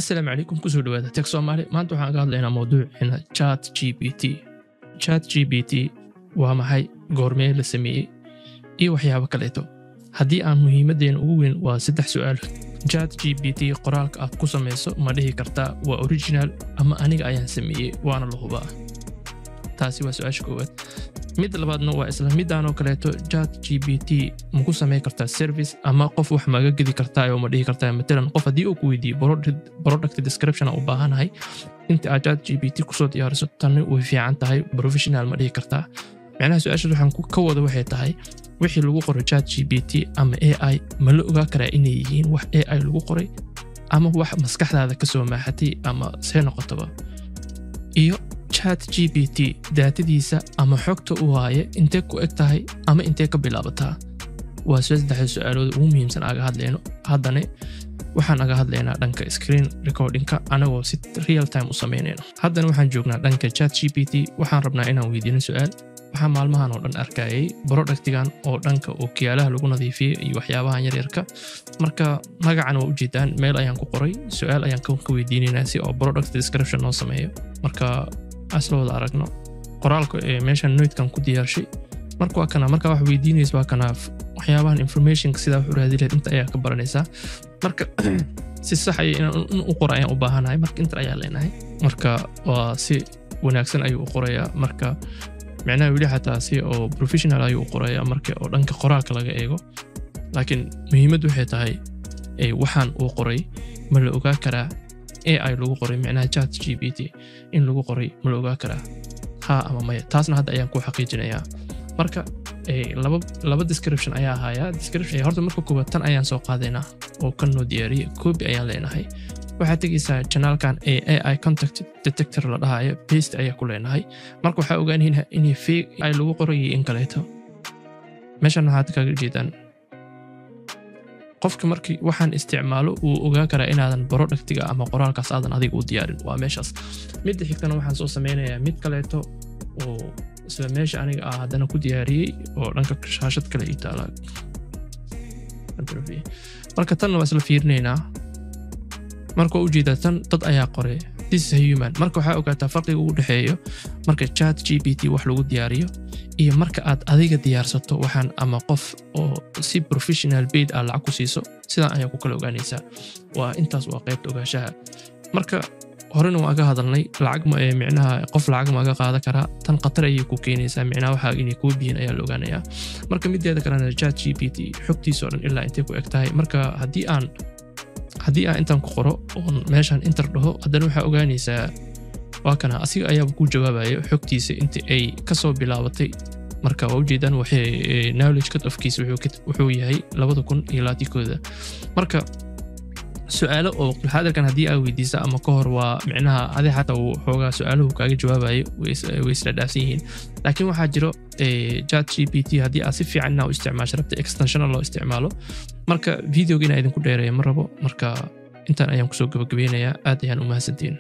السلام عليكم كسو دوادا تك سومالي maanta waxaan ka hadlaynaa mowduucina chat gpt waa maxay goormee la sameeyey iyo waxyaabo kaleeto haddii aan muhiimadeena ugu weyn waa 3 su'aal chat gpt qoraalka aad ku samayso ma dhihi kartaa waa original ama aniga ayaan sameeyey waana la hubaa taasi waa su'aasha koowaad mid labaadna waa isla midaan oo kaleeto chat gpt ma ku sameey kartaa service ama qof wax maga gidi kartaa oo ma dhihi kartaa matalan qof hadii uu ku weydiiyo product description u baahanahay inta aad chat gpt ku soo diyaariso tan way fiican tahay professional ma dhihi kartaa macnaha su'aasha waxaan ka wada waxay tahay wixii lagu qoray chat gpt ama ai ma la ogaa karaa inay yihiin wax ai lagu qoray ama wax maskaxdaada ka soo maaxatay ama see noqotaba iyo chat gpt daatadiisa ama xogta uu haaye intee ku eg tahay ama intee ka bilaabataa waa 3 su'aalood ugu muhiimsan aga hadlayno haddana waxaan aga hadlaynaa dhanka screen recordingka anagoo si real time u sameynayno haddana waxaan joognaa dhanka chat gpt waxaan rabnaa inaan weydiino su'aal waxaan maalmahan oo dhan arkayay productigan oo dhanka ookiyaalaha lagu nadiifiyay iyo waxyaabahan yaryarka marka magacan waa ujeedaan meel ayaan ku qoray su'aal ayaan ka weydiinaynaa si oo product description noo sameeyo marka asla wada aragno qoraalka ee meeshan notekan ku diyaarshay marka waa kana marka wax weydiinayso waa kana waxyaabahan information sida wax u raadileed inta ayaa ka baranaysaa marka si sax ah in u qorayaan u baahanahay marka inta ayaa leenahay marka waa si wanaagsan ayuu u qorayaa marka macnaha wili xataa si oo professional ayuu u qorayaa marka oo dhanka qoraalka laga eego laakiin muhiimaddu waxay tahay waxaan uu qoray ma la ogaa karaa AI lagu qoray macnaha chat gpt in lagu qoray ma la ogaa karaa ha ama maya taasna hadda ayaan ku xaqiijinayaa marka laba description ayaa haya description horta marka koobaad tan ayaan soo qaadaynaa oo kan noo diyaariyay copy ayaan leenahay waxaad tegaysaa channelkan AI contact detector la dhahayo paste ayaa ku leenahay marka waxaa ogaanaynaa in fake ay lagu qoray in kaleeto meeshan waxaad kaga jeedaan qofka markii waxaan isticmaalo uu ogaa karaa inaadan productiga ama qoraalkaas aadan adiga u diyaarin waa meeshaas midda xigtana waxaan soo sameynayaa mid kaleeto oo isla meesha aniga haddana ku diyaariyey oo dhanka shaashad kale ii taala marka tan waa isla fiirinaynaa marka u jeedaa tan dad ayaa qoray this is human marka waxaa ogaataa farqiga u dhaxeeyo marka chat gpt wax lagu diyaariyo iyo marka aad adiga diyaarsato waxaan ama qof oo si professional paid ah lacag ku siiso sidaan ayaa ku kala ogaanaysaa waa intaas waa qaybta ogaanshaha marka horena waan aga hadalnay lacag ma macnaha qof lacag ma aga qaada karaa tan qatar ayay ku keenaysaa macnaha waxa inay ku biin ayaa la ogaanayaa marka mideeda kalena chat gpt xogtiisa oo dhan ilaa intee ku eg tahay marka haddii aan intaan ku qoro oo meeshan enter dhaho haddana waxaa ogaanaysaa waa kana asiga ayaaba ku jawaabayo xogtiisa inta ay ka soo bilaabatay marka waa ujeedaan waxay knowledge cut ofkiisa wuxuu yahay 2021 marka su'aalo oo hadalkan haddii aad weydiisa ama ka hor waa macnaha adi xataa uu xoogaa su'aaluhu kaaga jawaabayo way isla dhaafsan yihiin laakiin waxaa jiro chat gpt haddii aad si fiican u isticmaasho rabta extension loo isticmaalo marka videoga inaan idinku dheereeyo ma rabo marka intaan ayaan kusoo gabagabeynayaa aad ayaan u mahadsantiin